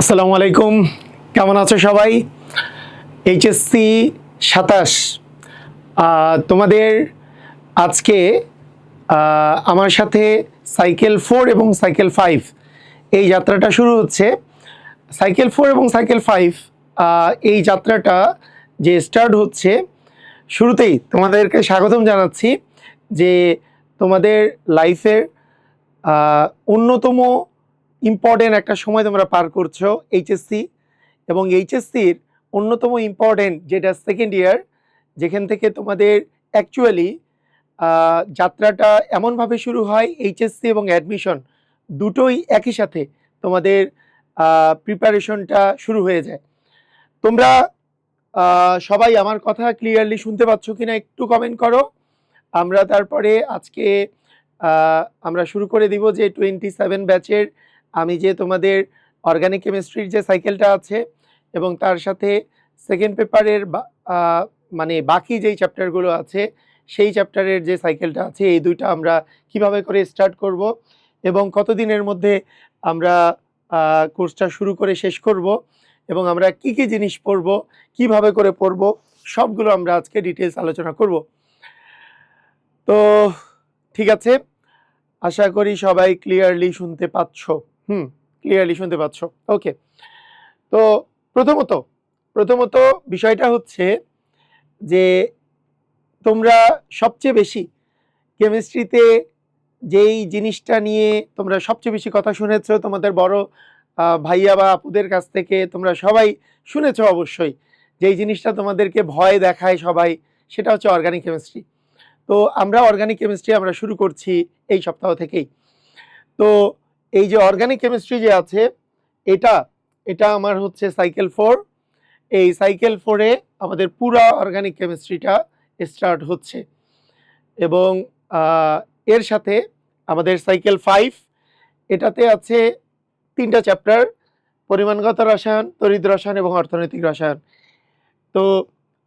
আসসালামু আলাইকুম, কেমন আছো সবাই? এইচএসসি 27 তোমাদের আজকে আমার সাথে সাইকেল 4 এবং সাইকেল 5 এই যাত্রাটা শুরু হচ্ছে। সাইকেল 4 এবং সাইকেল 5 এই যাত্রাটা যে স্টার্ট হচ্ছে, শুরুতেই তোমাদেরকে স্বাগতম জানাচ্ছি যে তোমাদের লাইফের অন্যতম ইম্পর্টেন্ট একটা সময় তোমরা পার করছো এইচএসসি, এবং এইচএসসির অন্যতম ইম্পর্টেন্ট যেটা সেকেন্ড ইয়ার, যেখান থেকে তোমাদের অ্যাকচুয়ালি যাত্রাটা এমনভাবে শুরু হয়, এইচএসসি এবং অ্যাডমিশন দুটোই একই সাথে তোমাদের প্রিপারেশনটা শুরু হয়ে যায়। তোমরা সবাই আমার কথা ক্লিয়ারলি শুনতে পাচ্ছ কিনা একটু কমেন্ট করো। আমরা তারপরে আজকে আমরা শুরু করে দিব যে 27 ব্যাচের আমি যে তোমাদের অর্গানিক কেমিস্ট্রির যে সাইকেলটা আছে এবং তার সাথে সেকেন্ড পেপারের মানে বাকি যেই চ্যাপ্টারগুলো আছে সেই চ্যাপ্টারের যে সাইকেলটা আছে, এই দুইটা আমরা কিভাবে করে স্টার্ট করব এবং কতদিনের মধ্যে আমরা কোর্সটা শুরু করে শেষ করব এবং আমরা কি কি জিনিস পড়ব, কিভাবে করে পড়ব, সবগুলো আমরা আজকে ডিটেলস আলোচনা করব। তো ঠিক আছে, আশা করি সবাই ক্লিয়ারলি শুনতে পাচ্ছ। ক্লিয়ারলি শুনতে পাচ্ছ। ওকে, তো প্রথমত বিষয়টা হচ্ছে যে তোমরা সবচেয়ে বেশি কেমিস্ট্রিতে যেই জিনিসটা নিয়ে তোমরা সবচেয়ে বেশি কথা শুনেছ তোমাদের বড় ভাইয়া বা আপুদের কাছ থেকে, তোমরা সবাই শুনেছ অবশ্যই, যেই জিনিসটা তোমাদেরকে ভয় দেখায় সবাই, সেটা হচ্ছে অর্গানিক কেমিস্ট্রি। তো আমরা অর্গানিক কেমিস্ট্রি আমরা শুরু করছি এই সপ্তাহ থেকেই। তো এই যে অর্গানিক কেমিস্ট্রি যে আছে, এটা আমার হচ্ছে সাইকেল 4। এই সাইকেল 4-এ আমাদের পুরো অর্গানিক কেমিস্ট্রিটা স্টার্ট হচ্ছে, এবং এর সাথে আমাদের সাইকেল 5, এটাতে আছে 3টা চ্যাপ্টার: পরিমাণগত রসায়ন, তড়িৎ রসায়ন এবং অর্থনৈতিক রসায়ন। তো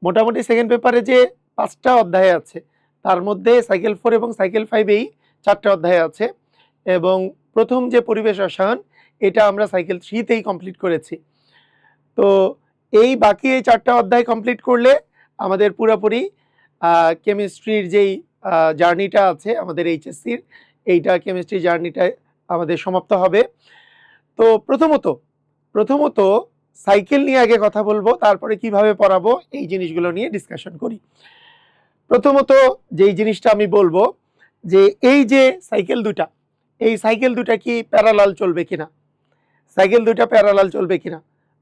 মোটামুটি সেকেন্ড পেপারে যে 5টা অধ্যায় আছে, তার মধ্যে সাইকেল 4 এবং সাইকেল 5-এই 4টা অধ্যায় আছে, এবং প্রথম যে পরিবেশ রসায়ন, এটা আমরা সাইকেল 3-তেই কমপ্লিট করেছি। তো এই বাকি এই 4টা অধ্যায় কমপ্লিট করলে আমাদের পুরোপুরি কেমিস্ট্রির যেই জার্নিটা আছে আমাদের এইচএসসির, এইটা কেমিস্ট্রি জার্নিটা আমাদের সমাপ্ত হবে। তো প্রথমত সাইকেল নিয়ে আগে কথা বলবো, তারপরে কিভাবে পড়াবো এই জিনিসগুলো নিয়ে ডিসকাশন করি। প্রথমত যেই জিনিসটা আমি বলবো যে এই যে সাইকেল দুটা, এই সাইকেল দুটা কি প্যারালাল চলবে কিনা, সাইকেল দুটা প্যারালাল চলবে কিনা,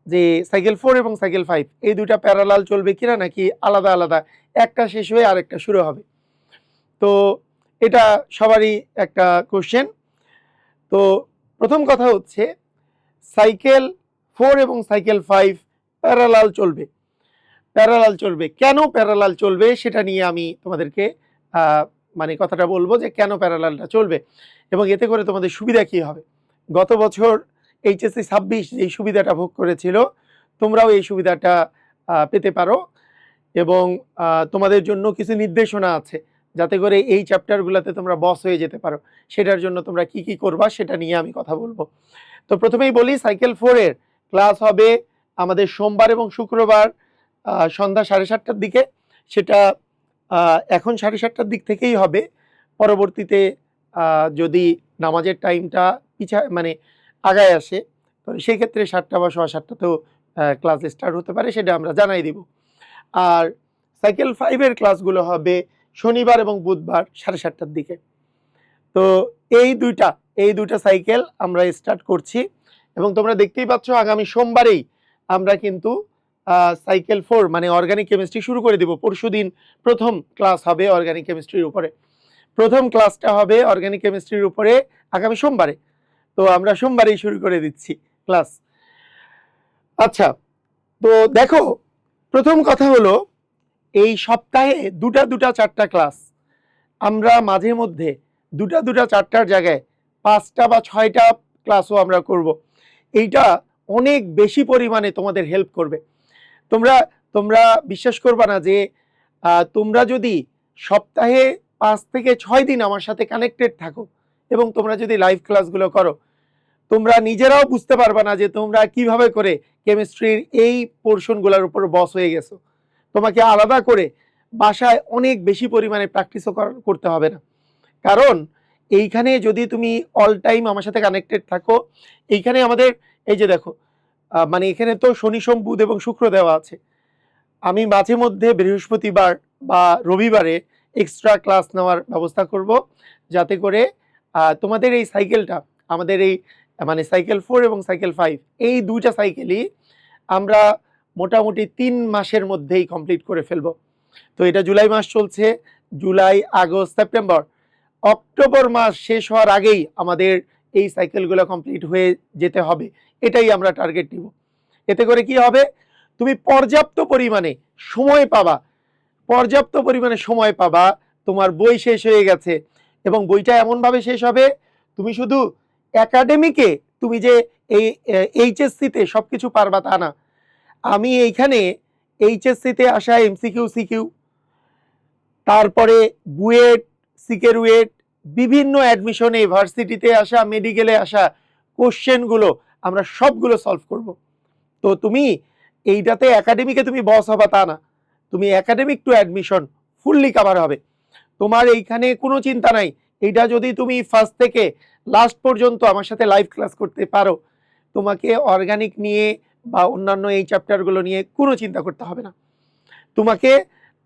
যে সাইকেল 4 এবং সাইকেল 5 এই দুটা প্যারালাল চলবে কিনা, নাকি আলাদা আলাদা, একটা শেষ হয়ে আরেকটা শুরু হবে। তো এটা সবারই একটা কোশ্চেন। তো প্রথম কথা হচ্ছে সাইকেল 4 এবং সাইকেল 5 প্যারালাল চলবে। কেন প্যারালাল চলবে সেটা নিয়ে আমি তোমাদেরকে মানে কথাটা বলবো যে কেন প্যারালালটা চলবে এবং এতে করে তোমাদের সুবিধা কি হবে। গত বছর এইচএসসি 26 এই সুবিধাটা ভোগ করেছিল, তোমরাও এই সুবিধাটা পেতে পারো, এবং তোমাদের জন্য কিছু নির্দেশনা আছে যাতে করে এই চ্যাপ্টারগুলোতে তোমরা বস হয়ে যেতে পারো। সেটার জন্য তোমরা কি কি করবা সেটা নিয়ে আমি কথা বলবো। তো প্রথমেই বলি, সাইকেল 4-এর ক্লাস হবে আমাদের সোমবার এবং শুক্রবার সন্ধ্যা 7:30টার দিকে। সেটা এখন 7:30টার দিক থেকেই হবে। পরবর্তীতে যদি নামাজের টাইমটা মানে আগায় আসে, তো সেই ক্ষেত্রে 7টা বা 7:15তেও ক্লাস স্টার্ট হতে পারে, সেটা আমরা জানাই দিব। আর সাইকেল 5-এর ক্লাসগুলো হবে শনিবার এবং বুধবার 7:30টার দিকে। তো এই দুইটা সাইকেল আমরা স্টার্ট করছি, এবং তোমরা দেখতেই পাচ্ছ আগামী সোমবারেই আমরা কিন্তু সাইকেল 4 মানে অর্গানিক কেমিস্ট্রি শুরু করে দেব। পরশুদিন প্রথম ক্লাস হবে অর্গানিক কেমিস্ট্রির উপরে, প্রথম ক্লাসটা হবে অর্গানিক কেমিস্ট্রির উপরে আগামী সোমবারে। তো আমরা সোমবারেই শুরু করে দিচ্ছি ক্লাস। আচ্ছা, তো দেখো, প্রথম কথা হলো এই সপ্তাহে দুটা 4টা ক্লাস, আমরা মাঝে মধ্যে দুটা 4টার জায়গায় 5টা বা 6টা ক্লাসও আমরা করব। এইটা অনেক বেশি পরিমাণে তোমাদের হেল্প করবে। তোমরা বিশ্বাস করবা না যে তোমরা যদি সপ্তাহে 5 থেকে 6 দিন আমার সাথে কানেক্টেড থাকো এবং তোমরা যদি লাইভ ক্লাসগুলো করো, তোমরা নিজেরাও বুঝতে পারবে না যে তোমরা কিভাবে করে কেমিস্ট্রির এই পোর্শনগুলোর উপর বস হয়ে গেছো। তোমাকে আলাদা করে বাসায় অনেক বেশি পরিমাণে প্র্যাকটিসও করতে হবে না, কারণ এইখানে যদি তুমি অল টাইম আমার সাথে কানেক্টেড থাকো, এইখানে আমাদের এই যে দেখো, মানে এখানে তো শনি সোম বুধ এবং শুক্র দেওয়া আছে। আমি মাঝে মধ্যে বৃহস্পতিবার বা রবিবারে এক্সট্রা ক্লাস নেওয়ার ব্যবস্থা করব, যাতে করে তোমাদের এই সাইকেলটা, আমাদের এই মানে সাইকেল 4 এবং সাইকেল 5, এই দুইটা সাইকেলই আমরা মোটামুটি 3 মাসের মধ্যেই কমপ্লিট করে ফেলবো। তো এটা জুলাই মাস চলছে, জুলাই, আগস্ট, সেপ্টেম্বর, অক্টোবর মাস শেষ হওয়ার আগেই আমাদের এই সাইকেলগুলো কমপ্লিট হয়ে যেতে হবে, এটাই আমরা টার্গেট নিব। এতে করে কি হবে, তুমি পর্যাপ্ত পরিমাণে সময় পাবা, পর্যাপ্ত পরিমাণে সময় পাবা। তোমার বই শেষ হয়ে গেছে এবং বইটা এমনভাবে শেষ হবে, তুমি শুধু একাডেমিকে তুমি যে এই এইচএসসিতে সব কিছু পারবা তা না। আমি এইখানে এইচএসসিতে আসা এমসিকিউ সিকিউ, তারপরে বুয়েট, সিকেরুয়েট, বিভিন্ন অ্যাডমিশনে, ভার্সিটিতে আসা, মেডিকেলে আসা কোশ্চেনগুলো আমরা সবগুলো সলভ করব। তো তুমি এইটাতে একাডেমিকে তুমি বস হবা তা না, তুমি academic two admission fully cover হবে। তোমার এইখানে কোনো চিন্তা নাই, এইটা যদি তুমি ফার্স্ট থেকে লাস্ট পর্যন্ত আমার সাথে লাইভ ক্লাস করতে পারো, তোমাকে অর্গানিক নিয়ে বা অন্যান্য এই চ্যাপ্টারগুলো নিয়ে কোনো চিন্তা করতে হবে না। তোমাকে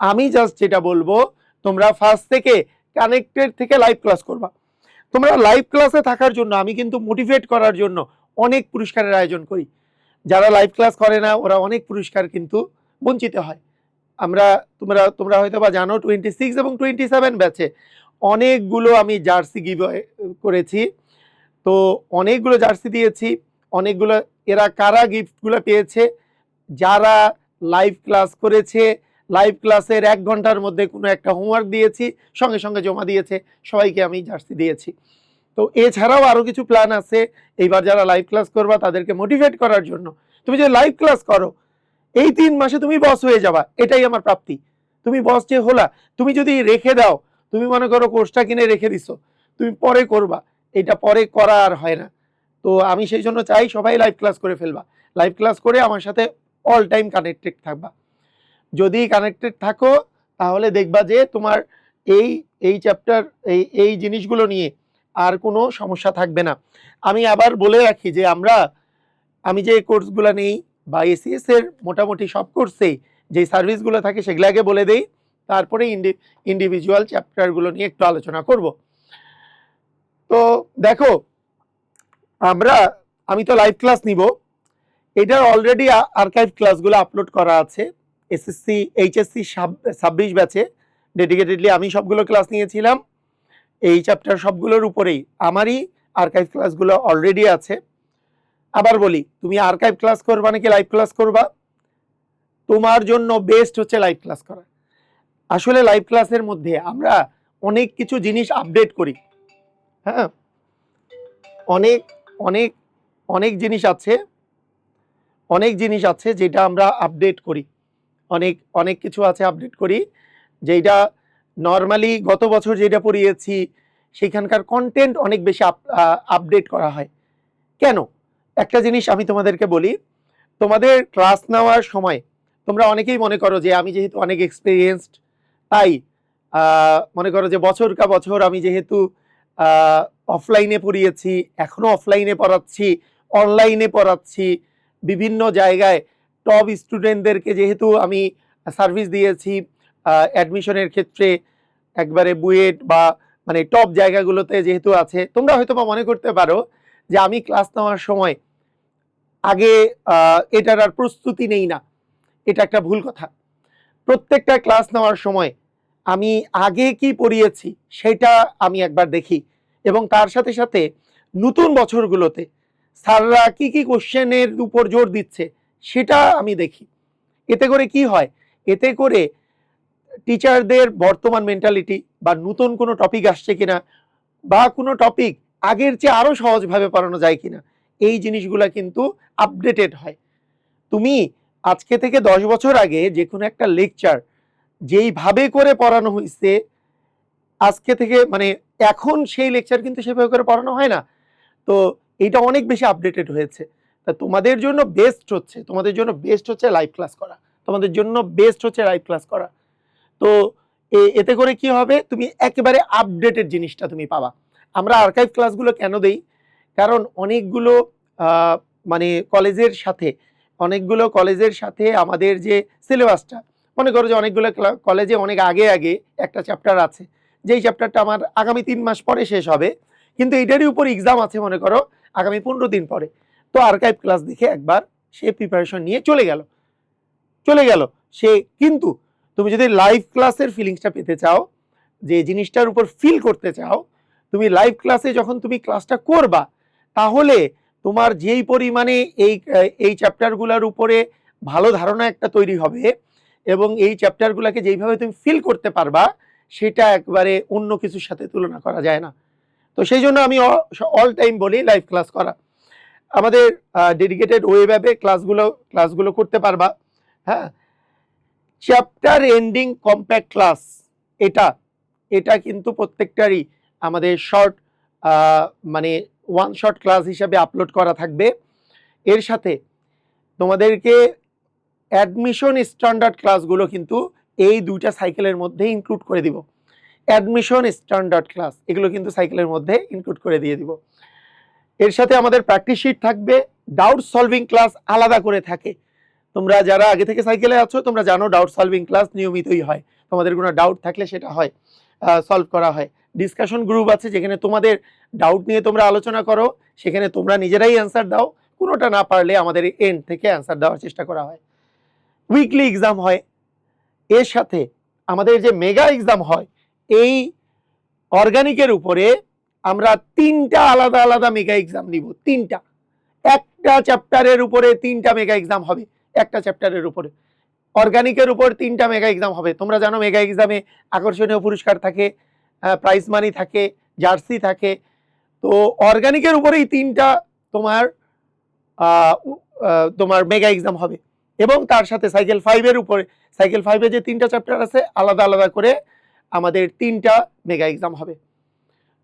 আমি জাস্ট যেটা বলবো, তোমরা ফার্স্ট থেকে কানেক্টেড থেকে লাইভ ক্লাস করবা। তোমরা লাইভ ক্লাসে থাকার জন্য আমি কিন্তু মোটিভেট করার জন্য অনেক পুরস্কারের আয়োজন করি। যারা লাইভ ক্লাস করে না ওরা অনেক পুরস্কার কিন্তু বঞ্চিত হয়। আমরা তোমরা হয়তো বা জানো 26 এবং 27 ব্যাচে অনেকগুলো আমি জার্সি গিভ করেছি। তো অনেকগুলো জার্সি দিয়েছি, অনেকগুলো, এরা কারা গিফটগুলো পেয়েছে, যারা লাইভ ক্লাস করেছে, লাইভ ক্লাসের 1 ঘন্টার মধ্যে কোনো একটা হোমওয়ার্ক দিয়েছি, সঙ্গে সঙ্গে জমা দিয়েছে, সবাইকে আমি জার্সি দিয়েছি। তো এছাড়াও আরও কিছু প্ল্যান আছে এইবার যারা লাইভ ক্লাস করবা তাদেরকে মোটিভেট করার জন্য। তুমি যদি লাইভ ক্লাস করো এই 3 মাসে তুমি বস হয়ে যাবা, এটাই আমার প্রাপ্তি। তুমি বস যে হলা, তুমি যদি রেখে দাও, তুমি মনে করো কোর্সটা কিনে রেখে দিছো, তুমি পরে করবা, এটা পরে করা আর হয় না। তো আমি সেই জন্য চাই সবাই লাইভ ক্লাস করে ফেলবা, লাইভ ক্লাস করে আমার সাথে অল টাইম কানেক্টেড থাকবা। যদি কানেক্টেড থাকো তাহলে দেখবা যে তোমার এই এই চ্যাপ্টার, এই জিনিসগুলো নিয়ে আর কোনো সমস্যা থাকবে না। আমি আবার বলে রাখি যে আমি যে কোর্সগুলো নেই বা এসিএস এর মোটামুটি সব কোর্সেই যে সার্ভিসগুলো থাকে সেগুলো আগে বলে দেই, তারপরে ইন্ডিভিজুয়াল চ্যাপ্টারগুলো নিয়ে একটু আলোচনা করব। তো দেখো, আমি তো লাইভ ক্লাস নিব, এটার অলরেডি আর্কাইভ ক্লাসগুলো আপলোড করা আছে এসএসসি এইচএসসি 26 ব্যাচে। ডেডিকেটেডলি আমি সবগুলো ক্লাস নিয়েছিলাম, এই চ্যাপ্টার সবগুলোর উপরেই আমারই আর্কাইভ ক্লাসগুলো অলরেডি আছে। আবার বলি, তুমি আর্কাইভ ক্লাস করবা নাকি লাইভ ক্লাস করবা, তোমার জন্য বেস্ট হচ্ছে লাইভ ক্লাস করা। আসলে লাইভ ক্লাসের মধ্যে আমরা অনেক কিছু জিনিস আপডেট করি। হ্যাঁ, অনেক অনেক অনেক জিনিস আছে, অনেক জিনিস আছে যেটা আমরা আপডেট করি, অনেক অনেক কিছু আছে আপডেট করি, যেটা নর্মালি গত বছর যেটা পড়িয়েছি সেখানকার কন্টেন্ট অনেক বেশি আপডেট করা হয়। কেন? একটা জিনিস আমি তোমাদেরকে বলি, তোমাদের ক্লাস নেওয়ার সময় তোমরা অনেকেই মনে করো যে আমি যেহেতু অনেক এক্সপিরিয়েন্সড, তাই মনে করো যে বছর কা বছর আমি যেহেতু অফলাইনে পড়িয়েছি, এখনো অফলাইনে পড়াচ্ছি, অনলাইনে পড়াচ্ছি, বিভিন্ন জায়গায় টপ স্টুডেন্টদেরকে যেহেতু আমি সার্ভিস দিয়েছি অ্যাডমিশনের ক্ষেত্রে, একবারে বুয়েট বা মানে টপ জায়গাগুলোতে যেহেতু আছে, তোমরা হয়তো বা মনে করতে পারো যে আমি ক্লাস নেওয়ার সময় আগে এটার আর প্রস্তুতি নেই না। এটা একটা ভুল কথা। প্রত্যেকটা ক্লাস নেওয়ার সময় আমি আগে কি পড়িয়েছি সেটা আমি একবার দেখি, এবং তার সাথে সাথে নতুন বছরগুলোতে স্যাররা কি কি কোশ্চেনের উপর জোর দিচ্ছে সেটা আমি দেখি। এতে করে কি হয়, এতে করে টিচারদের বর্তমান মেন্টালিটি বা নতুন কোনো টপিক আসছে কিনা, বা কোনো টপিক আগের চেয়ে আরো সহজভাবে পড়ানো যায় কিনা, এই জিনিসগুলো কিন্তু আপডেটেড হয়। তুমি আজকে থেকে 10 বছর আগে যে কোনো একটা লেকচার যেইভাবে করে পড়ানো হয়েছে, আজকে থেকে মানে এখন সেই লেকচার কিন্তু সেভাবে করে পড়ানো হয় না। তো এইটা অনেক বেশি আপডেটেড হয়েছে। তা তোমাদের জন্য বেস্ট হচ্ছে লাইভ ক্লাস করা, তোমাদের জন্য বেস্ট হচ্ছে লাইভ ক্লাস করা। তো এতে করে কি হবে, তুমি একেবারে আপডেটেড জিনিসটা তুমি পাবা। আমরা আর্কাইভ ক্লাসগুলো কেন দেই, কারণ অনেকগুলো মানে কলেজের সাথে আমাদের যে সিলেবাসটা, মনে করো যে অনেকগুলো কলেজে অনেক আগে একটা চ্যাপ্টার আছে, যেই চ্যাপ্টারটা আমার আগামী 3 মাস পরে শেষ হবে, কিন্তু এইটারই উপর এক্সাম আছে মনে করো আগামী 15 দিন পরে। তো আর্কাইভ ক্লাস দেখে একবার সে প্রিপারেশন নিয়ে চলে গেল সে। কিন্তু তুমি যদি লাইভ ক্লাসের ফিলিংসটা পেতে চাও, যে জিনিসটার উপর ফিল করতে চাও, তুমি লাইভ ক্লাসে যখন তুমি ক্লাসটা করবা, তাহলে তোমার যেই পরিমাণে এই চ্যাপ্টারগুলোর উপরে ভালো ধারণা একটা তৈরি হবে, এবং এই চ্যাপ্টারগুলোকে যেইভাবে তুমি ফিল করতে পারবা, সেটা একবারে অন্য কিছুর সাথে তুলনা করা যায় না। তো সেই জন্য আমি অল টাইম বলি লাইভ ক্লাস করা। আমাদের ডেডিকেটেড ওয়েব অ্যাপে ক্লাসগুলো করতে পারবা। হ্যাঁ, চ্যাপ্টার এন্ডিং কম্প্যাক্ট ক্লাস, এটা কিন্তু প্রত্যেকটারই আমাদের শর্ট মানে ওয়ান শর্ট ক্লাস হিসাবে আপলোড করা থাকবে। এর সাথে তোমাদেরকে অ্যাডমিশন স্ট্যান্ডার্ড ক্লাসগুলো কিন্তু এই 2টা সাইকেলের মধ্যে ইনক্লুড করে দিব। অ্যাডমিশন স্ট্যান্ডার্ড ক্লাস এগুলো কিন্তু সাইকেলের মধ্যে ইনক্লুড করে দিয়ে দিব। এর সাথে আমাদের প্র্যাকটিস শিট থাকবে, ডাউট সলভিং ক্লাস আলাদা করে থাকে। তোমরা যারা আগে থেকে সাইকেলে আছো তোমরা জানো ডাউট সলভিং ক্লাস নিয়মিতই হয়, তোমাদের কোনো ডাউট থাকলে সেটা হয় সলভ করা হয়। ডিসকাশন গ্রুপ আছে যেখানে তোমাদের ডাউট নিয়ে তোমরা আলোচনা করো, সেখানে তোমরা নিজেরাই অ্যান্সার দাও, কোনোটা না পারলে আমাদের এন্ড থেকে অ্যান্সার দেওয়ার চেষ্টা করা হয়। উইকলি এক্সাম হয়, এর সাথে আমাদের যে মেগা এক্সাম হয়, এই অর্গানিকের উপরে আমরা 3টা আলাদা মেগা এক্সাম নিব। একটা চ্যাপ্টারের উপরে 3টা মেগা এক্সাম হবে, একটা চ্যাপ্টারের উপরে। অর্গানিকের উপর 3টা মেগা এক্সাম হবে। তোমরা জানো মেগা এক্সামে আকর্ষণীয় পুরস্কার থাকে, প্রাইজ মানি থাকে, জার্সি থাকে। তো অর্গানিকের উপরেই 3টা তোমার মেগা এক্সাম হবে, এবং তার সাথে সাইকেল 5-এর উপরে, সাইকেল 5-এ যে 3টা চ্যাপ্টার আছে আলাদা করে আমাদের 3টা মেগা এক্সাম হবে।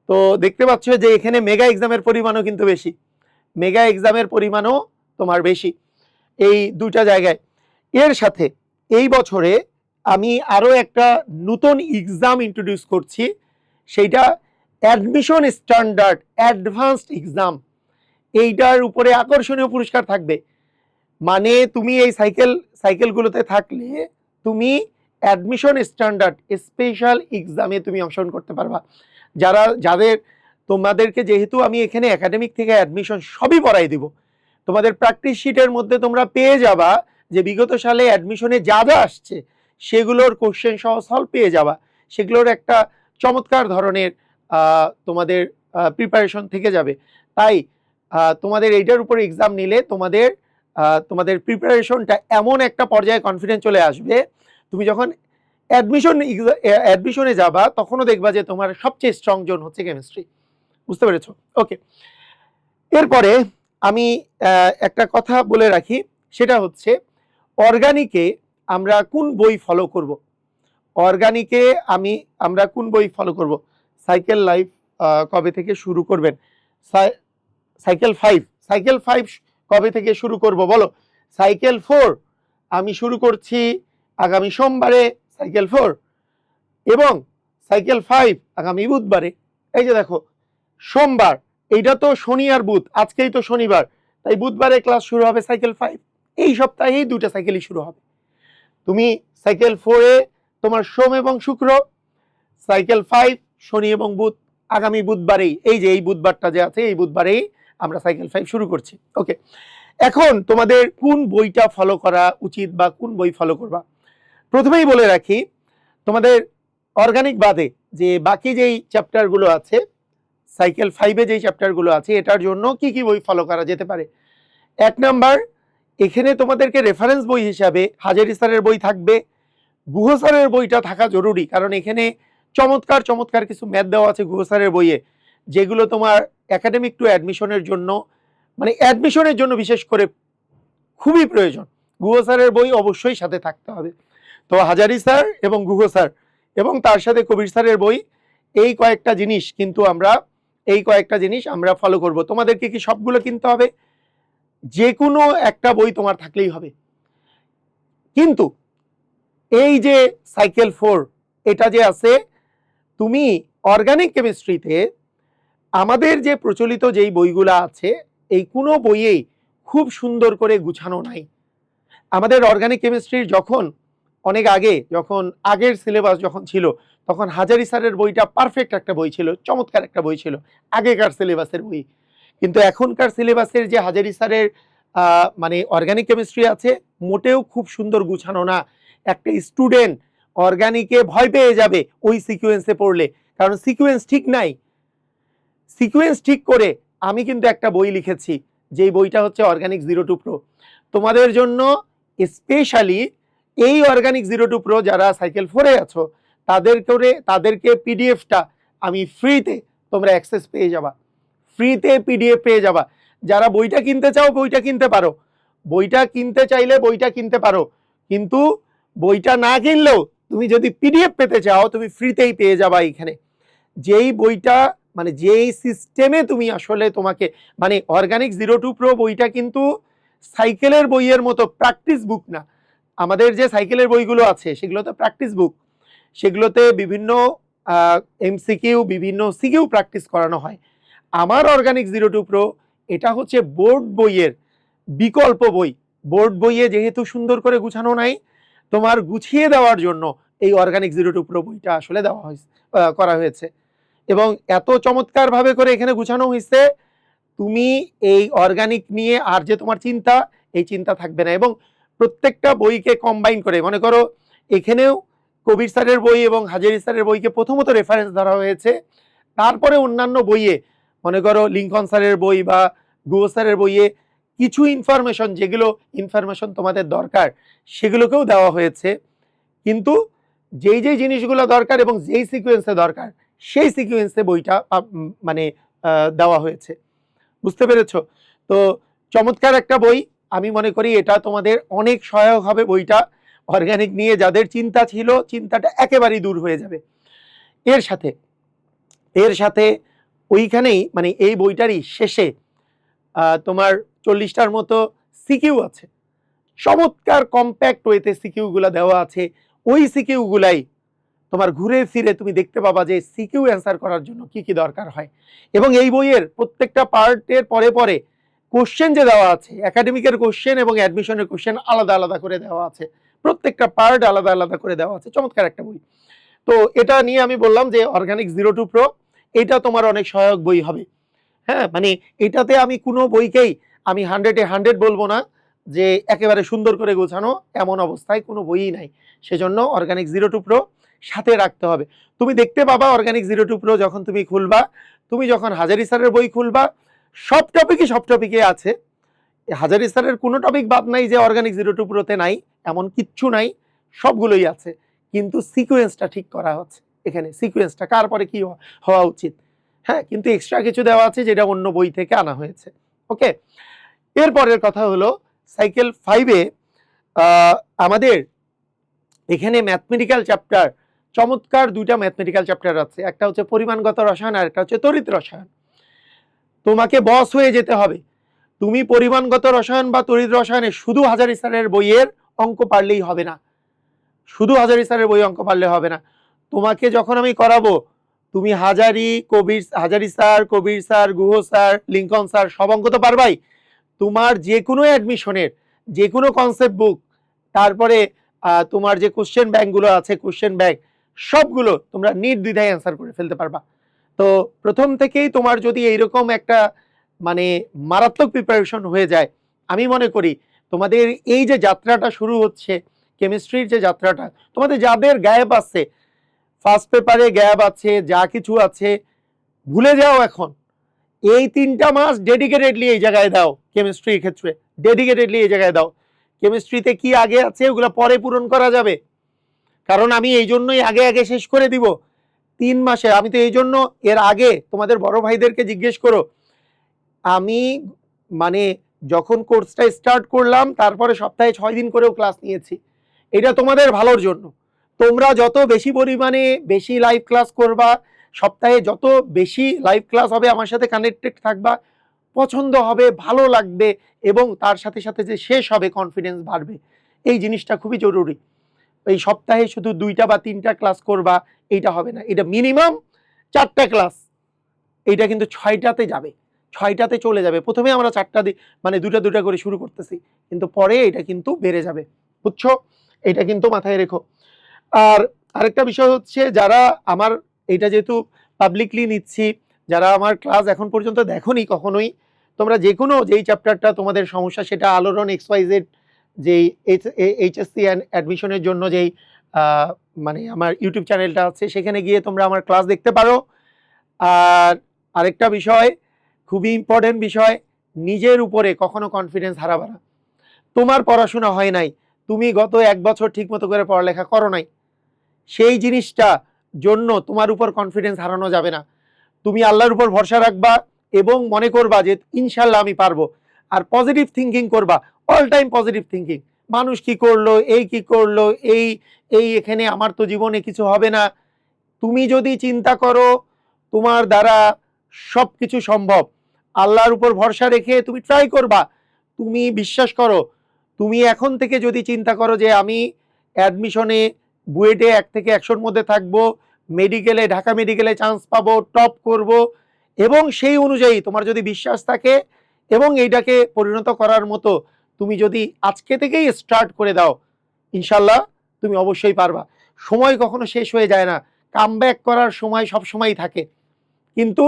তো দেখতে পাচ্ছ যে এখানে মেগা এক্সামের পরিমাণও কিন্তু বেশি, মেগা এক্সামের পরিমাণও তোমার বেশি এই 2টা জায়গায়। এর সাথে এই বছরে আমি আরো একটা নতুন এক্সাম ইন্ট্রোডিউস করছি, সেইটা অ্যাডমিশন স্ট্যান্ডার্ড অ্যাডভান্সড এক্সাম। এইটার উপরে আকর্ষণীয় পুরস্কার থাকবে। মানে তুমি এই সাইকেলগুলোতে থাকলে তুমি অ্যাডমিশন স্ট্যান্ডার্ড স্পেশাল এক্সামে তুমি অংশগ্রহণ করতে পারবা। তোমাদেরকে যেহেতু আমি এখানে একাডেমিক থেকে অ্যাডমিশন সবই পড়াই দিব, তোমাদের প্র্যাকটিস শিটের মধ্যে তোমরা পেয়ে যাবা যে বিগত সালে অ্যাডমিশনে যা আসছে সেগুলোর কোশ্চেন সহ সলভ পেয়ে যাবা। সেগুলোর একটা চমৎকার ধরনের তোমাদের প্রিপারেশন থেকে যাবে। তাই তোমাদের এইটার উপরে এক্সাম নিলে তোমাদের প্রিপারেশনটা এমন একটা পর্যায়ে কনফিডেন্স চলে আসবে, তুমি যখন অ্যাডমিশনে যাবা তখনও দেখবা যে তোমার সবচেয়ে স্ট্রং জোন হচ্ছে কেমিস্ট্রি। বুঝতে পেরেছো? ওকে, এরপরে আমি একটা কথা বলে রাখি, সেটা হচ্ছে অর্গানিকে আমরা কোন বই ফলো করব। অর্গানিকে আমরা কোন বই ফলো করব? সাইকেল লাইফ কবে থেকে শুরু করবেন? সাইকেল 5 কবে থেকে শুরু করব বলো? সাইকেল 4 আমি শুরু করছি আগামী সোমবারে, সাইকেল 4, এবং সাইকেল 5 আগামী বুধবারে। এই যে দেখো সোমবার, এইটা তো শনি আর বুধ, আজকেই তো শনিবার, তাই বুধবারে ক্লাস শুরু হবে সাইকেল 5। এই সপ্তাহেই 2টা সাইকেলই শুরু হবে। তুমি সাইকেল 4-এ তোমার সোম এবং শুক্র, সাইকেল 5 শনি এবং বুধ। আগামী বুধবারেই, এই যে এই বুধবারটা যে আছে, এই বুধবারেই আমরা সাইকেল 5 শুরু করছি। ওকে, এখন তোমাদের কোন বইটা ফলো করা উচিত বা কোন বই ফলো করবা? প্রথমেই বলে রাখি, তোমাদের অর্গানিক বাদে যে বাকি যেই চ্যাপ্টারগুলো আছে, সাইকেল 5-এ যেই চ্যাপ্টারগুলো আছে, এটার জন্য কি কি বই ফলো করা যেতে পারে? 1 নাম্বার, এখানে তোমাদেরকে রেফারেন্স বই হিসাবে হাজারি স্যারের বই থাকবে। গুহ স্যারের বইটা থাকা জরুরি, কারণ এখানে চমৎকার কিছু ম্যাথ দেওয়া আছে গুহ স্যারের বইয়ে, যেগুলো তোমার একাডেমিক টু অ্যাডমিশনের জন্য, মানে অ্যাডমিশনের জন্য বিশেষ করে খুবই প্রয়োজন। গুহ স্যারের বই অবশ্যই সাথে থাকতে হবে। তো হাজারি স্যার এবং গুহ স্যার এবং তার সাথে কবির স্যারের বই, এই কয়েকটা জিনিস কিন্তু আমরা এই কয়েকটা জিনিস আমরা ফলো করব। তোমাদেরকে কি সবগুলো কিনতে হবে? যে কোনো একটা বই তোমার থাকলেই হবে। কিন্তু এই যে সাইকেল 4 এটা যে আছে, তুমি অর্গানিক কেমিস্ট্রিতে আমাদের যে প্রচলিত যেই বইগুলো আছে এই কোনো বইয়েই খুব সুন্দর করে গুছানো নাই। আমাদের অর্গানিক কেমিস্ট্রির যখন অনেক আগে, যখন আগের সিলেবাস যখন ছিল, তখন হাজারি স্যারের বইটা পারফেক্ট একটা বই ছিল, চমৎকার একটা বই ছিল, আগেকার সিলেবাসের বই। কিন্তু এখনকার সিলেবাসের যে হাজারি স্যারের মানে অর্গানিক কেমিস্ট্রি আছে, মোটেও খুব সুন্দর গুছানো না। একটা স্টুডেন্ট অর্গানিকে ভয় পেয়ে যাবে ওই সিকুয়েন্সে পড়লে, কারণ সিকুয়েন্স ঠিক নাই। সিকুয়েন্স ঠিক করে আমি কিন্তু একটা বই লিখেছি, যেই বইটা হচ্ছে অর্গানিক 02 প্রো। তোমাদের জন্য স্পেশালি এই অর্গানিক 02 প্রো যারা সাইকেল 4-এ আছো, তাদেরকে পিডিএফটা আমি ফ্রিতে তোমরা অ্যাক্সেস পেয়ে যাবা, ফ্রিতে পিডিএফ পেয়ে যাবা। যারা বইটা কিনতে চাও বইটা কিনতে পারো, বইটা কিনতে চাইলে বইটা কিনতে পারো, কিন্তু বইটা না কিনলেও তুমি যদি পিডিএফ পেতে চাও তুমি ফ্রিতেই পেয়ে যাবা এখানে। যেই বইটা মানে যেই সিস্টেমে তুমি আসলে তোমাকে মানে অর্গানিক 02 প্রো বইটা কিন্তু সাইকেলের বইয়ের মতো প্র্যাকটিস বুক না। আমাদের যে সাইকেলের বইগুলো আছে সেগুলো তো প্র্যাকটিস বুক, সেগুলোতে বিভিন্ন এমসিকিউ বিভিন্ন সিকিউ প্র্যাকটিস করানো হয়। আমার অর্গানিক 02 প্রো এটা হচ্ছে বোর্ড বইয়ের বিকল্প বই। বোর্ড বইয়ে যেহেতু সুন্দর করে গুছানো নাই, তোমার গুছিয়ে দেওয়ার জন্য এই অর্গানিক 02 প্রো বইটা আসলে দেওয়া হয়েছে, করা হয়েছে, এবং এত চমৎকার ভাবে করে এখানে গুছানো হয়েছে, তুমি এই অর্গানিক নিয়ে আর যে তোমার চিন্তা, এই চিন্তা থাকবে না। এবং প্রত্যেকটা বইকে কম্বাইন করে, মনে করো এখানেও কবির স্যারের বই এবং হাজারি স্যারের বইকে প্রথমত রেফারেন্স ধরা হয়েছে, তারপরে অন্যান্য বইয়ে মনে করো লিঙ্কন স্যারের বই বা গুহ স্যারের বইয়ে কিছু ইনফরমেশন, যেগুলো ইনফরমেশন তোমাদের দরকার সেগুলোকেও দেওয়া হয়েছে। কিন্তু যেই যেই জিনিসগুলো দরকার এবং যেই সিকোয়েন্সে দরকার সেই সিকোয়েন্সে বইটা মানে দেওয়া হয়েছে। বুঝতে পেরেছো? তো চমৎকার একটা বই, আমি মনে করি এটা তোমাদের অনেক সহায়ক হবে। বইটা অর্গানিক নিয়ে যাদের চিন্তা ছিল, চিন্তাটা একেবারেই দূর হয়ে যাবে। এর সাথে ওইখানেই মানে এই বইটারই শেষে তোমার 40টার মতো সিকিউ আছে, চমৎকার কম্প্যাক্ট ওয়েতে সিকিউগুলো দেওয়া আছে। ওই সিকিউগুলাই তোমার ঘুরে ফিরে তুমি দেখতে পাবা যে সিকিউ অ্যান্সার করার জন্য কি কি দরকার হয়। এবং এই বইয়ের প্রত্যেকটা পার্টের পরে পরে কোশ্চেন যে দেওয়া আছে, একাডেমিকের কোশ্চেন এবং অ্যাডমিশনের কোশ্চেন আলাদা আলাদা করে দেওয়া আছে, প্রত্যেকটা পার্ট আলাদা আলাদা করে দেওয়া আছে। চমৎকার একটা বই। তো এটা নিয়ে আমি বললাম যে অর্গানিক 02 প্রো এটা তোমার অনেক সহায়ক বই হবে। হ্যাঁ, মানে এটাতে আমি কোনো বইকেই আমি 100-এ 100 বলবো না যে একেবারে সুন্দর করে গোছানো, এমন অবস্থায় কোনো বইই নাই। সেজন্য অর্গানিক 02 প্রো সাথে রাখতে হবে। তুমি দেখতে পাবা অর্গানিক 02 প্রো যখন তুমি খুলবা, তুমি যখন হাজারি স্যারের বই খুলবা, সব টপিকে আছে। হাজারি স্যারের কোনো টপিক বাদ নাই যে অর্গানিক 02 প্রোতে নাই, এমন কিচ্ছু নাই, সবগুলোই আছে। কিন্তু সিকোয়েন্সটা ঠিক করা হচ্ছে এখানে, সিকোয়েন্সটা কার পরে কি হওয়া উচিত। হ্যাঁ, কিন্তু এক্সট্রা কিছু দেওয়া আছে যেটা অন্য বই থেকে আনা হয়েছে। ওকে, এরপরের কথা হলো সাইকেল 5-এ আমাদের এখানে ম্যাথমেটিক্যাল চ্যাপ্টার, চমৎকার দুইটা ম্যাথমেটিক্যাল চ্যাপ্টার আছে। একটা হচ্ছে পরিমাণগত রসায়ন আর একটা হচ্ছে তড়িৎ রসায়ন। তোমাকে বস হয়ে যেতে হবে। তুমি পরিমাণগত রসায়ন বা তড়িৎ রসায়নে শুধু হাজারি স্যারের বইয়ের অঙ্ক পারলেই হবে না, শুধু হাজারি স্যারের বই অঙ্ক পারলে হবে না। তোমাকে যখন আমি করাবো, তুমি Hazari sir, Kabir sir, Guha sir, Lincoln sir সব অঙ্ক তো পারবাই। তোমার যে কোনো অ্যাডমিশনের যে কোনো কনসেপ্ট বুক, তারপরে তোমার যে কোশ্চেন ব্যাংকগুলো আছে, কোশ্চেন ব্যাংক সবগুলো তোমরা নির্দ্বিধায় অ্যান্সার করে ফেলতে পারবা। তো প্রথম থেকেই তোমার যদি এইরকম একটা মানে মারাত্মক প্রিপারেশন হয়ে যায়, আমি মনে করি তোমাদের এই যে যাত্রাটা শুরু হচ্ছে, কেমিস্ট্রির যে যাত্রাটা, তোমাদের যাদের গ্যাপ আছে, ফার্স্ট পেপারে গ্যাপ আছে, যা কিছু আছে ভুলে যাও। এখন এই 3টা মাস ডেডিকেটেডলি এই জায়গায় দাও, কেমিস্ট্রির ক্ষেত্রে ডেডিকেটেডলি এই জায়গায় দাও। কেমিস্ট্রিতে কি আগে আছে ওগুলো পরে পূরণ করা যাবে, কারণ আমি এই জন্যই আগে আগে শেষ করে দিব 3 মাসে। আমি তো এই জন্য এর আগে তোমাদের বড় ভাইদেরকে জিজ্ঞেস করো, আমি মানে যখন কোর্সটা স্টার্ট করলাম তারপরে সপ্তাহে 6 দিন করেও ক্লাস নিয়েছি। এটা তোমাদের ভালোর জন্য। তোমরা যত বেশি পরিমাণে বেশি লাইভ ক্লাস করবা, সপ্তাহে যত বেশি লাইভ ক্লাস হবে আমার সাথে কানেক্টেড থাকবা, পছন্দ হবে, ভালো লাগবে, এবং তার সাথে সাথে যে শেষ হবে কনফিডেন্স বাড়বে। এই জিনিসটা খুবই জরুরি। এই সপ্তাহে শুধু 2টা বা 3টা ক্লাস করবা এইটা হবে না, এটা মিনিমাম 4টা ক্লাস, এইটা কিন্তু 6টাতে যাবে, 6টাতে চলে যাবে। প্রথমে আমরা 4টা মানে 2টা করে শুরু করতেছি, কিন্তু পরে এটা কিন্তু বেড়ে যাবে, বুঝছো? এটা কিন্তু মাথায় রেখো। আর আরেকটা বিষয় হচ্ছে, যারা আমার এটা যেহেতু পাবলিকলি নিচ্ছি, যারা আমার ক্লাস এখন পর্যন্ত দেখোনি কখনোই, তোমরা যে কোনো যেই চ্যাপ্টারটা তোমাদের সমস্যা, সেটা আলোড়ন XYZ যেই HSC অ্যাডমিশনের জন্য যেই মানে আমার ইউটিউব চ্যানেলটা আছে, সেখানে গিয়ে তোমরা আমার ক্লাস দেখতে পারো। আর আরেকটা বিষয়, খুবই ইম্পর্টেন্ট বিষয়, নিজের উপরে কখনো কনফিডেন্স হারাবে না। তোমার পড়াশোনা হয় নাই, তুমি গত 1 বছর ঠিক মতো করে পড়ালেখা করো নাই, সেই জিনিসটা জন্য তোমার উপর কনফিডেন্স হারানো যাবে না। তুমি আল্লাহর উপর ভরসা রাখবা এবং মনে করবা যে ইনশাল্লাহ আমি পারবো। আর পজিটিভ থিঙ্কিং করবা, অল টাইম পজিটিভ থিঙ্কিং। মানুষ কি করলো, এই কি করলো, এই এখানে আমার তো জীবনে কিছু হবে না। তুমি যদি চিন্তা করো তোমার দ্বারা সব কিছু সম্ভব, আল্লাহর উপর ভরসা রেখে তুমি ট্রাই করবা। তুমি বিশ্বাস করো, তুমি এখন থেকে যদি চিন্তা করো যে আমি অ্যাডমিশনে বুয়েটে 1 থেকে 100-র মধ্যে থাকবো, মেডিকেলে ঢাকা মেডিকেলে চান্স পাবো, টপ করব, এবং সেই অনুযায়ী তোমার যদি বিশ্বাস থাকে এবং এইটাকে পরিণত করার মতো তুমি যদি আজকে থেকেই স্টার্ট করে দাও, ইনশাল্লাহ তুমি অবশ্যই পারবা। সময় কখনো শেষ হয়ে যায় না, কামব্যাক করার সময় সব সময় থাকে, কিন্তু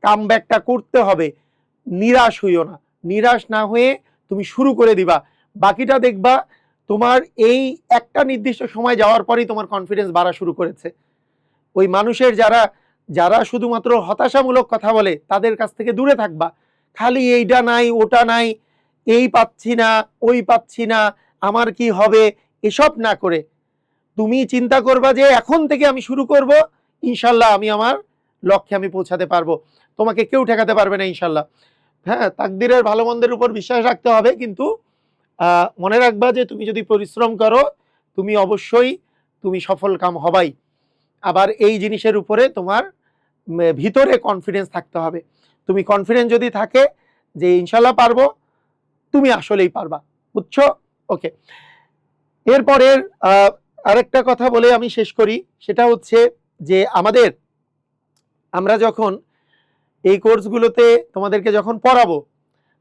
কামব্যাকটা করতে হবে। নিরাশ হইও না, নিরাশ না হয়ে তুমি শুরু করে দিবা। বাকিটা দেখবা তোমার এই একটা নির্দিষ্ট সময় যাওয়ার পরেই তোমার কনফিডেন্স বাড়া শুরু করেছে। ওই মানুষের যারা শুধুমাত্র হতাশামূলক কথা বলে তাদের কাছ থেকে দূরে থাকবা। খালি এইটা নাই, ওটা নাই, এই পাচ্ছি না, ওই পাচ্ছি না, আমার কি হবে, এসব না করে তুমি চিন্তা করবা যে এখন থেকে আমি শুরু করব, ইনশাল্লাহ আমি আমার লক্ষ্যে আমি পৌঁছাতে পারবো। তোমাকে কেউ ঠেকাতে পারবে না ইনশাল্লাহ। হ্যাঁ, তাকদিরের ভালো মন্দের উপর বিশ্বাস রাখতে হবে, কিন্তু মনে রাখবা যে তুমি যদি পরিশ্রম করো তুমি অবশ্যই তুমি সফল কাম হবাই। আবার এই জিনিসের উপরে তোমার ভিতরে কনফিডেন্স থাকতে হবে। তুমি কনফিডেন্স যদি থাকে যে ইনশাল্লাহ পারবো, তুমি আসলেই পারবা, বুঝছো? ওকে, এরপরের আরেকটা কথা বলে আমি শেষ করি, সেটা হচ্ছে যে আমরা যখন এই কোর্সগুলোতে তোমাদেরকে যখন পড়াবো,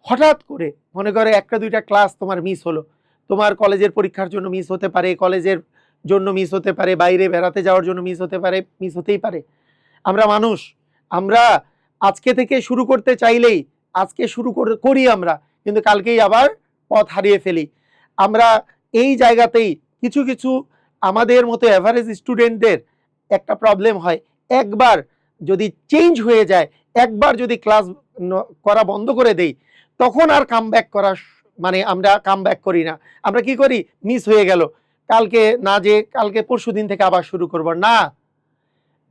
হঠাৎ করে মনে করে 1টা 2টা ক্লাস তোমার মিস হলো, তোমার কলেজের পরীক্ষার জন্য মিস হতে পারে, কলেজের জন্য মিস হতে পারে, বাইরে বেড়াতে যাওয়ার জন্য মিস হতে পারে, মিস হতেই পারে। আমরা মানুষ, আমরা আজকে থেকে শুরু করতে চাইলেই আজকে শুরু করি আমরা, কিন্তু কালকেই আবার পথ হারিয়ে ফেলি। আমরা এই জায়গাতেই কিছু কিছু আমাদের মতো অ্যাভারেজ স্টুডেন্টদের একটা প্রবলেম হয়, একবার যদি চেঞ্জ হয়ে যায়, একবার যদি ক্লাস করা বন্ধ করে দেই, তখন আর কামব্যাক করা মানে আমরা কামব্যাক করি না। আমরা কি করি, মিস হয়ে গেল, কালকে না, যে কালকে পরশুদিন থেকে আবার শুরু করব না।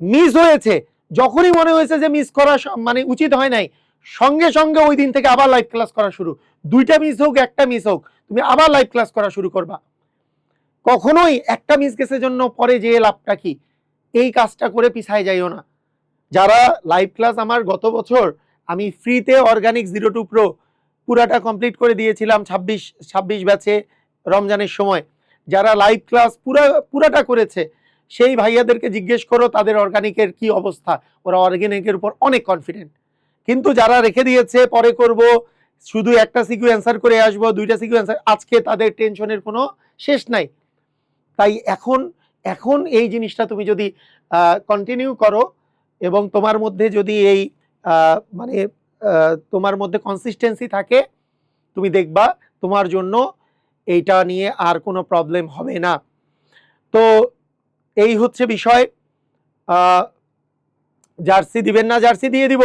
মিস হয়েছে, যখনই মনে হয়েছে যে মিস করা মানে উচিত হয় নাই, সঙ্গে সঙ্গে ওই দিন থেকে আবার লাইভ ক্লাস করা শুরু। 2টা মিস হোক, 1টা মিস হোক, তুমি আবার লাইভ ক্লাস করা শুরু করবা। কখনোই একটা মিস গেছে জন্য পরে যে লাভটা কি, এই কাজটা করে পিছায় যাইও না। যারা লাইভ ক্লাস, আমার গত বছর আমি ফ্রিতে অর্গানিক 02 Pro পুরাটা কমপ্লিট করে দিয়েছিলাম 26 ব্যাচে রমজানের সময়। যারা লাইভ ক্লাস পুরাটা করেছে সেই ভাইয়াদেরকে জিজ্ঞেস করো তাদের অর্গানিকের কি অবস্থা, ওরা অর্গানিকের উপর অনেক কনফিডেন্ট। কিন্তু যারা রেখে দিয়েছে পরে করব, শুধু একটা সিকিউ অ্যান্সার করে আসবো, 2টা সিকিউ অ্যান্সার, আজকে তাদের টেনশনের কোনো শেষ নাই। তাই এখন এই জিনিসটা তুমি যদি কন্টিনিউ করো এবং তোমার মধ্যে যদি এই মানে তোমার মধ্যে কনসিস্টেন্সি থাকে, তুমি দেখবা তোমার জন্য এইটা নিয়ে আর কোনো প্রবলেম হবে না। তো এই হচ্ছে বিষয়। জার্সি দিবেন না, জার্সি দিয়ে দিব।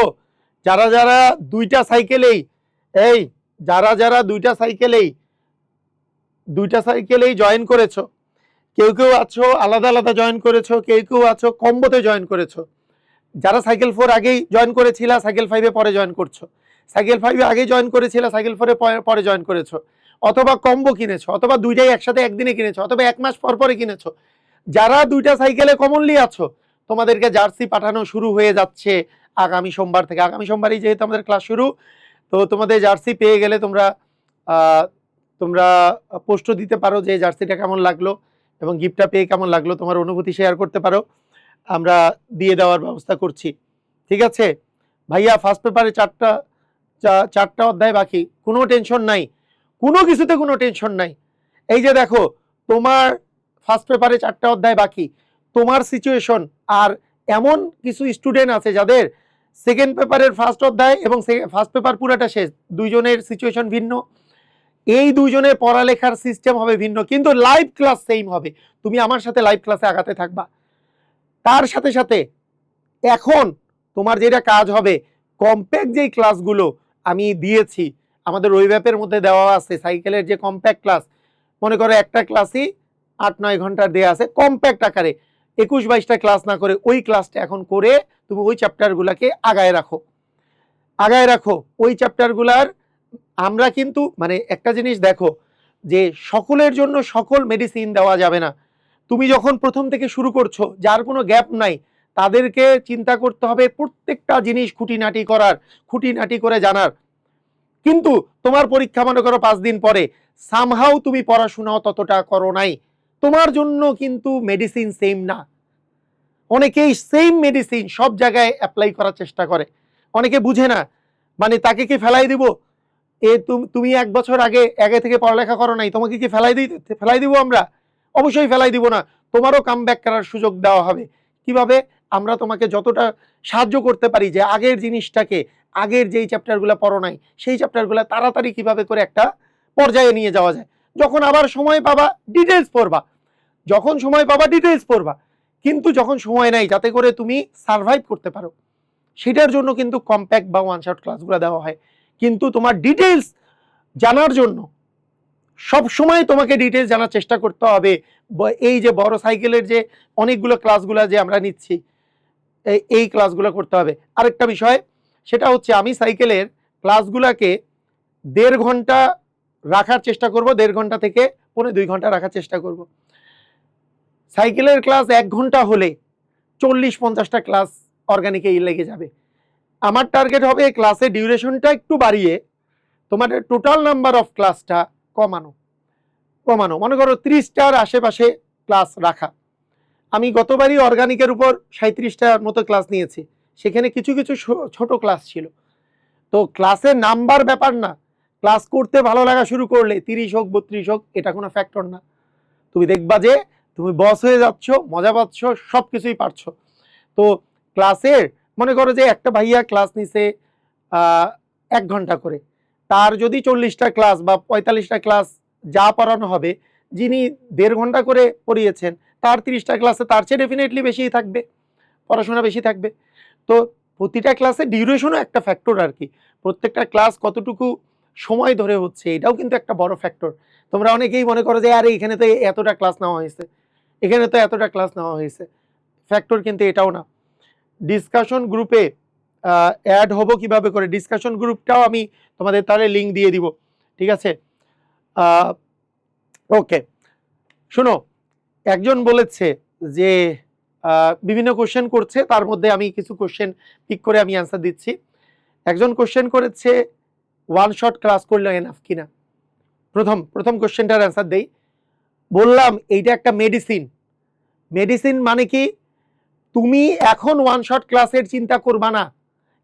যারা যারা 2টা সাইকেলেই যারা 2টা সাইকেলেই জয়েন করেছো, কেউ কেউ আছো আলাদা আলাদা জয়েন করেছো, কেউ কেউ আছো কম্বোতে জয়েন করেছো। যারা সাইকেল 4 আগেই জয়েন করেছিল, সাইকেল 5-এ পরে জয়েন করছো, সাইকেল 5-এ আগে জয়েন করেছিল, সাইকেল 4-এ পরে জয়েন করেছো, অথবা কম্বো কিনেছো, অথবা 2টাই একসাথে একদিনে কিনেছো, অথবা 1 মাস পর পরে কিনেছো। যারা 2টা সাইকেলে কমনলি আছো, তোমাদেরকে জার্সি পাঠানো শুরু হয়ে যাচ্ছে আগামী সোমবার থেকে। আগামী সোমবারই যেহেতু আমাদের ক্লাস শুরু, তো তোমাদের জার্সি পেয়ে গেলে তোমরা পোস্টও দিতে পারো যে জার্সিটা কেমন লাগলো এবং গিফটটা পেয়ে কেমন লাগলো, তোমার অনুভূতি শেয়ার করতে পারো, আমরা দিয়ে দেওয়ার ব্যবস্থা করছি। ঠিক আছে ভাইয়া, ফার্স্ট পেপারে চারটা অধ্যায় বাকি, কোনো টেনশন নাই, কোনো কিছুতে কোনো টেনশন নাই। এই যে দেখো, তোমার ফার্স্ট পেপারে 4টা অধ্যায় বাকি, তোমার সিচুয়েশন আর এমন কিছু স্টুডেন্ট আছে যাদের সেকেন্ড পেপারের ফার্স্ট অধ্যায় এবং ফার্স্ট পেপার পুরাটা শেষ, দুইজনের সিচুয়েশন ভিন্ন, এই দুইজনের পড়ালেখার সিস্টেম হবে ভিন্ন, কিন্তু লাইভ ক্লাস সেম হবে। তুমি আমার সাথে লাইভ ক্লাসে আগাতে থাকবা। তার সাথে সাথে এখন তোমার যেটা কাজ হবে, কম্প্যাক্ট যেই ক্লাসগুলো আমি দিয়েছি আমাদের রবিব্যাপের মধ্যে দেওয়া আছে, সাইকেলের যে কম্প্যাক্ট ক্লাস, মনে করো একটা ক্লাসই 8-9 ঘন্টার দেওয়া আছে কম্প্যাক্ট আকারে, 21-22টা ক্লাস না করে ওই ক্লাসটা এখন করে তুমি ওই চ্যাপ্টারগুলোকে আগায় রাখো ওই চ্যাপ্টারগুলার। আমরা কিন্তু মানে একটা জিনিস দেখো, যে সকলের জন্য সকল মেডিসিন দেওয়া যাবে না। তুমি যখন প্রথম থেকে শুরু করছো, যার কোনো গ্যাপ নাই, তাদেরকে চিন্তা করতে হবে প্রত্যেকটা জিনিস খুঁটিনাটি করে জানার। কিন্তু তোমার পরীক্ষা মনে করো 5 দিন পরে, সামহাও তুমি পড়াশোনাও ততটা করো নাই, তোমার জন্য কিন্তু মেডিসিন সেম না। অনেকেই সেম মেডিসিন সব জায়গায় অ্যাপ্লাই করার চেষ্টা করে, অনেকে বুঝে না, মানে তাকে কি ফেলাই দিব, তুমি 1 বছর আগে থেকে পড়ালেখা করো নাই, তোমাকে কি ফেলাই দিব আমরা? অবশ্যই ফেলাই দিব না, তোমারও কামব্যাক করার সুযোগ দেওয়া হবে। কিভাবে? আমরা তোমাকে যতটা সাহায্য করতে পারি, যে আগের জিনিসটাকে, আগের যেই চ্যাপ্টারগুলো পড়ো নাই সেই চ্যাপ্টারগুলো তাড়াতাড়ি কিভাবে করে একটা পর্যায়ে নিয়ে যাওয়া যায়। যখন আবার সময় পাবা ডিটেলস পড়বা, কিন্তু যখন সময় নাই, যাতে করে তুমি সার্ভাইভ করতে পারো, সেটার জন্য কিন্তু কম্প্যাক্ট বা ওয়ান শট ক্লাসগুলো দেওয়া হয়। কিন্তু তোমার ডিটেলস জানার জন্য সব সময় তোমাকে ডিটেলস জানার চেষ্টা করতে হবে। এই যে বড় সাইকেলের যে অনেকগুলো ক্লাসগুলো যে আমরা নিচ্ছি, এই ক্লাসগুলো করতে হবে। আরেকটা বিষয়, সেটা হচ্ছে আমি সাইকেলের ক্লাসগুলোকে 1.5 ঘন্টা রাখার চেষ্টা করব, 1.5 ঘন্টা থেকে 1.25 ঘন্টা রাখার চেষ্টা করব। সাইকেলের ক্লাস 1 ঘন্টা হলে 40-50টা ক্লাস অর্গানিকে লেগে যাবে। আমার টার্গেট হবে ক্লাসের ডিউরেশনটা একটু বাড়িয়ে তোমাদের টোটাল নাম্বার অফ ক্লাসটা কমানো। মনে করো 30টার আশেপাশে ক্লাস রাখা। আমি গতবারই অর্গানিকের উপর 37টার মতো ক্লাস নিয়েছি, সেখানে কিছু ছোট ক্লাস ছিল। তো ক্লাসের নাম্বার ব্যাপার না, ক্লাস করতে ভালো লাগা শুরু করলে 30 হোক 32 হোক, এটা কোনো ফ্যাক্টর না। তুমি দেখবা যে তুমি বস হয়ে যাচ্ছ, মজা পাচ্ছ, সব কিছুই পারছো। তো ক্লাসের মনে করো যে একটা ভাইয়া ক্লাস নিছে 1 ঘন্টা করে, তার যদি 40টা ক্লাস বা 45টা ক্লাস যা পড়ানো হবে, যিনি 1.5 ঘন্টা করে পড়িয়েছেন, তার 30টা ক্লাসে তার চেয়ে ডেফিনেটলি বেশিই থাকবে, পড়াশোনা বেশি থাকবে। তো প্রতিটা ক্লাসে ডিউরেশনও একটা ফ্যাক্টর আর কি, প্রত্যেকটা ক্লাস কতটুকু সময় ধরে হচ্ছে, এটাও কিন্তু একটা বড় ফ্যাক্টর। তোমরা অনেকেই মনে করো যে আরে এখানে তো এতটা ক্লাস নেওয়া হয়েছে, ফ্যাক্টর কিন্তু এটাও না। ডিসকাশন গ্রুপে অ্যাড হবো কিভাবে করে, ডিসকাশন গ্রুপটাও আমি তোমাদের তাহলে লিঙ্ক দিয়ে দিব, ঠিক আছে? ওকে, শোনো, একজন বলেছে যে বিভিন্ন কোশ্চেন করছে, তার মধ্যে আমি কিছু কোশ্চেন পিক করে আমি অ্যান্সার দিচ্ছি। একজন কোশ্চেন করেছে ওয়ান শট ক্লাস করলে এনাফ কিনা। প্রথম কোশ্চেনটার অ্যান্সার দেই। বললাম এইটা একটা মেডিসিন মানে কি, তুমি এখন ওয়ান শট ক্লাসের চিন্তা করবা না,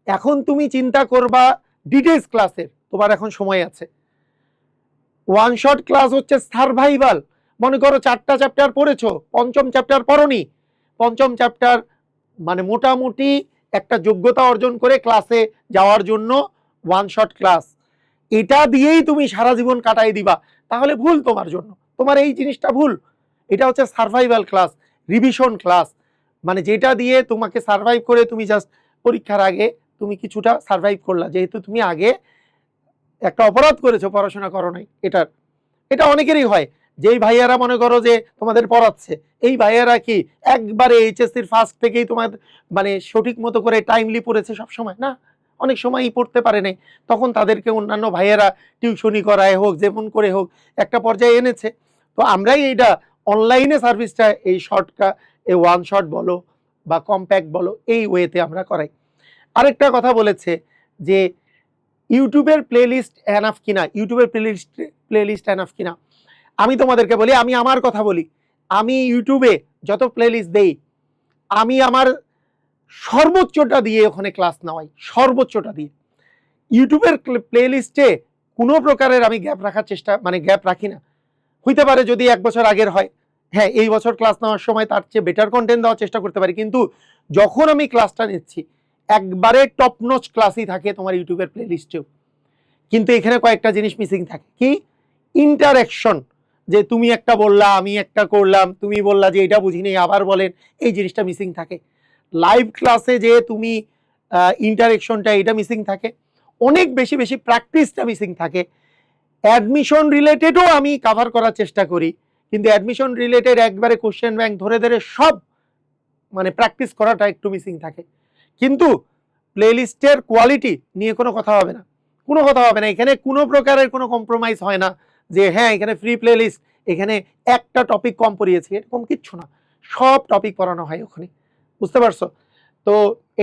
এখন তুমি চিন্তা করবা ডিটেলস ক্লাসের। তোমার এখন সময় আছে। ওয়ান শট ক্লাস হচ্ছে সার্ভাইভাল। মনে করো 4টা চ্যাপ্টার পড়েছো, 5ম চ্যাপ্টার পড়নি, 5ম চ্যাপ্টার মানে মোটামুটি একটা যোগ্যতা অর্জন করে ক্লাসে যাওয়ার জন্য ওয়ান শট ক্লাস, এটা দিয়েই তুমি সারা জীবন কাটাই দিবা, তাহলে ভুল তোমার জন্য, তোমার এই জিনিসটা ভুল। এটা হচ্ছে সার্ভাইভাল ক্লাস, রিভিশন ক্লাস, মানে যেটা দিয়ে তোমাকে সার্ভাইভ করে তুমি জাস্ট পরীক্ষার আগে তুমি কিছুটা সার্ভাইভ করলা, যেহেতু তুমি আগে একটা অপরাধ করেছো, পড়াশোনা করো নাই। এটা অনেকেরই হয়, যেই ভাইয়ারা মনে করো যে তোমাদের পড়াচ্ছে, এই ভাইয়ারা কি একবারে এইচএসসির ফার্স্ট থেকেই তোমার মানে সঠিক মতো করে টাইমলি পড়েছে সব সময় না, অনেক সময়ই পড়তে পারে নাই, তখন তাদেরকে অন্যান্য ভাইয়ারা টিউশনি করায় হোক, যেমন করে হোক একটা পর্যায়ে এনেছে। তো আমরাই এইটা অনলাইনে সার্ভিসটা, এই শর্টটা, এই ওয়ান শট বলো বা কম্প্যাক্ট বলো, এই ওয়েতে আমরা করাই। আরেকটা কথা বলেছে যে ইউটিউবের প্লেলিস্ট এনাফ কিনা, ইউটিউবের প্লেলিস্ট এনাফ কিনা। আমি তোমাদেরকে বলি, আমি আমার কথা বলি, আমি ইউটিউবে যত প্লেলিস্ট দেই আমি আমার সর্বোচ্চটা দিয়ে ওখানে ক্লাস নেওয়াই, সর্বোচ্চটা দিয়ে। ইউটিউবের প্লেলিস্টে কোনো প্রকারের আমি গ্যাপ রাখার চেষ্টা, মানে গ্যাপ রাখি না। হইতে পারে যদি 1 বছর আগের হয়, হ্যাঁ এই বছর ক্লাস নেওয়ার সময় তার চেয়ে বেটার কন্টেন্ট দেওয়ার চেষ্টা করতে পারি, কিন্তু যখন আমি ক্লাসটা নিচ্ছি একবারে টপ নচ ক্লাসই থাকে তোমার ইউটিউবের প্লেলিস্টেও। কিন্তু এখানে কয়েকটা জিনিস মিসিং থাকে, কি? ইন্টারেকশন, যে তুমি একটা বললা আমি একটা করলাম, তুমি বললা যে এটা বুঝিনি আবার বলেন, এই জিনিসটা মিসিং থাকে। লাইভ ক্লাসে যে তুমি ইন্টারেকশনটা, এটা মিসিং থাকে। অনেক বেশি বেশি প্র্যাকটিসটা মিসিং থাকে। অ্যাডমিশন রিলেটেডও আমি কভার করার চেষ্টা করি, কিন্তু অ্যাডমিশন রিলেটেড একবারে কোশ্চেন ব্যাংক ধরে ধরে সব মানে প্র্যাকটিস করাটা একটু মিসিং থাকে। কিন্তু প্লেলিস্টের কোয়ালিটি নিয়ে কোনো কথা হবে না, কোনো কথা হবে না। এখানে কোনো প্রকারের কোনো কম্প্রোমাইজ হয় না যে হ্যাঁ এখানে ফ্রি প্লেলিস্ট, এখানে একটা টপিক কম পড়িয়েছি, এরকম কিচ্ছু না, সব টপিক পড়ানো হয় ওখানে, বুঝতে পারছো? তো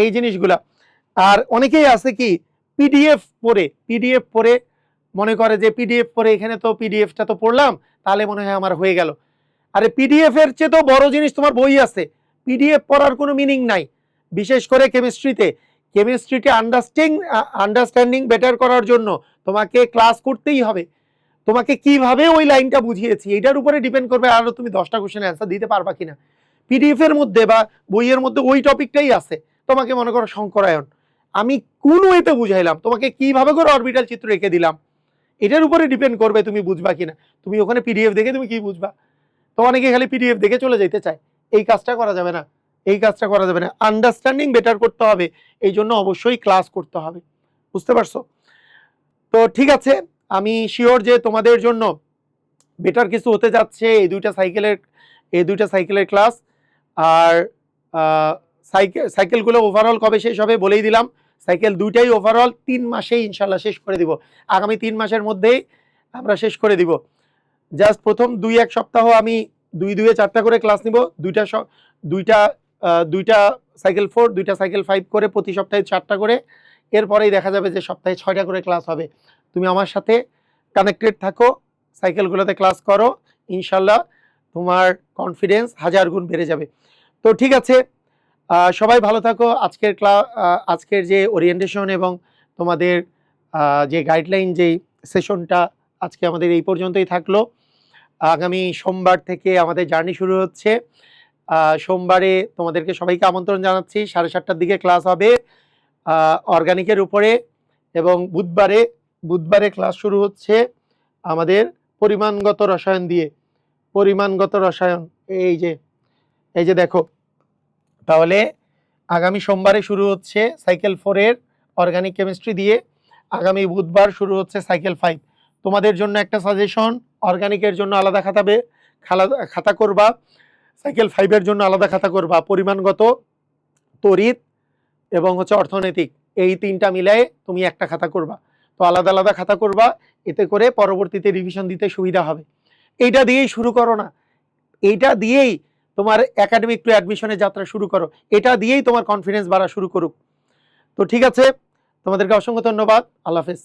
এই জিনিসগুলা। আর অনেকেই আছে কি পিডিএফ পড়ে মনে করে যে পিডিএফ পড়ে এখানে তো পিডিএফটা তো পড়লাম তাহলে মনে হয় আমার হয়ে গেল। আরে পিডিএফ এর চেয়ে তো বড় জিনিস তোমার বই আছে, পিডিএফ পড়ার কোনো মিনিং নাই। বিশেষ করে কেমিস্ট্রিতে আন্ডারস্ট্যান্ডিং বেটার করার জন্য তোমাকে ক্লাস করতেই হবে। তোমাকে কিভাবে ওই লাইনটা বুঝিয়েছি এটার উপরে ডিপেন্ড করবে আরো তুমি 10টা কোশ্চেন অ্যান্সার দিতে পারবা কিনা। পিডিএফ এর মধ্যে বা বইয়ের মধ্যে ওই টপিকটাই আছে। তোমাকে মনে করো সংকরায়ন, আমি কোন ওয়েতে বুঝাইলাম, তোমাকে কিভাবে করে অরবিটাল চিত্র রেখে দিলাম, এটার উপরে ডিপেন্ড করবে তুমি বুঝবা কিনা। তুমি ওখানে পিডিএফ দেখে তুমি কি বুঝবা? তো অনেকে খালি পিডিএফ দেখে চলে যেতে চায়, এই কাজটা করা যাবে না, এই কাজটা করা যাবে না। আন্ডারস্ট্যান্ডিং বেটার করতে হবে, এই জন্য অবশ্যই ক্লাস করতে হবে, বুঝতে পারছো? তো ঠিক আছে, আমি শিওর যে তোমাদের জন্য বেটার কিছু হতে যাচ্ছে এই দুইটা সাইকেলের ক্লাস। আর সাইকেলগুলো ওভারঅল কবে শেষ হবে বলেই দিলাম, সাইকেল দুইটাই ওভারঅল 3 মাসেই ইনশাল্লাহ শেষ করে দিব, আগামী 3 মাসের মধ্যেই আমরা শেষ করে দিব। জাস্ট প্রথম 2-1 সপ্তাহ আমি 2-2-এ 4টা করে ক্লাস নিব, দুইটা সাইকেল 4 দুইটা সাইকেল 5 করে প্রতি সপ্তাহে 4টা করে। এরপরেই দেখা যাবে যে সপ্তাহে 6টা করে ক্লাস হবে। তুমি আমার সাথে কানেক্টেড থাকো, সাইকেলগুলোতে ক্লাস করো, ইনশাল্লাহ তোমার কনফিডেন্স 1000 গুণ বেড়ে যাবে। তো ঠিক আছে, সবাই ভালো থাকো। আজকের যে ওরিয়েন্টেশন এবং তোমাদের যে গাইডলাইন, যেই সেশনটা আজকে আমাদের এই পর্যন্তই থাকলো। আগামী সোমবার থেকে আমাদের জার্নি শুরু হচ্ছে। সোমবারে তোমাদেরকে সবাইকে আমন্ত্রণ জানাচ্ছি, 7:30টার দিকে ক্লাস হবে অর্গানিকের উপরে, এবং বুধবারে ক্লাস শুরু হচ্ছে আমাদের পরিমাণগত রসায়ন দিয়ে। পরিমাণগত রসায়ন এই যে দেখো, তাহলে আগামী সোমবারে শুরু হচ্ছে সাইকেল 4-এর অর্গানিক কেমিস্ট্রি দিয়ে, আগামী বুধবার শুরু হচ্ছে সাইকেল 5। তোমাদের জন্য একটা সাজেশন, অর্গানিকের জন্য আলাদা খাতা করবা, সাইকেল 5-এর জন্য আলাদা খাতা করবা, পরিমাণগত, তড়িৎ এবং অর্থনৈতিক, এই 3টা মিলায়ে তুমি একটা খাতা করবা। তো আলাদা আলাদা খাতা করবা, এতে করে পরবর্তীতে রিভিশন দিতে সুবিধা হবে। এইটা দিয়েই শুরু করো না, এইটা দিয়েই তোমার একাডেমিক টু অ্যাডমিশনের যাত্রা শুরু করো, এটা দিয়েই তোমার কনফিডেন্স বাড়া শুরু করুক। তো ঠিক আছে, তোমাদেরকে অসংখ্য ধন্যবাদ, আল্লাহ হাফেজ।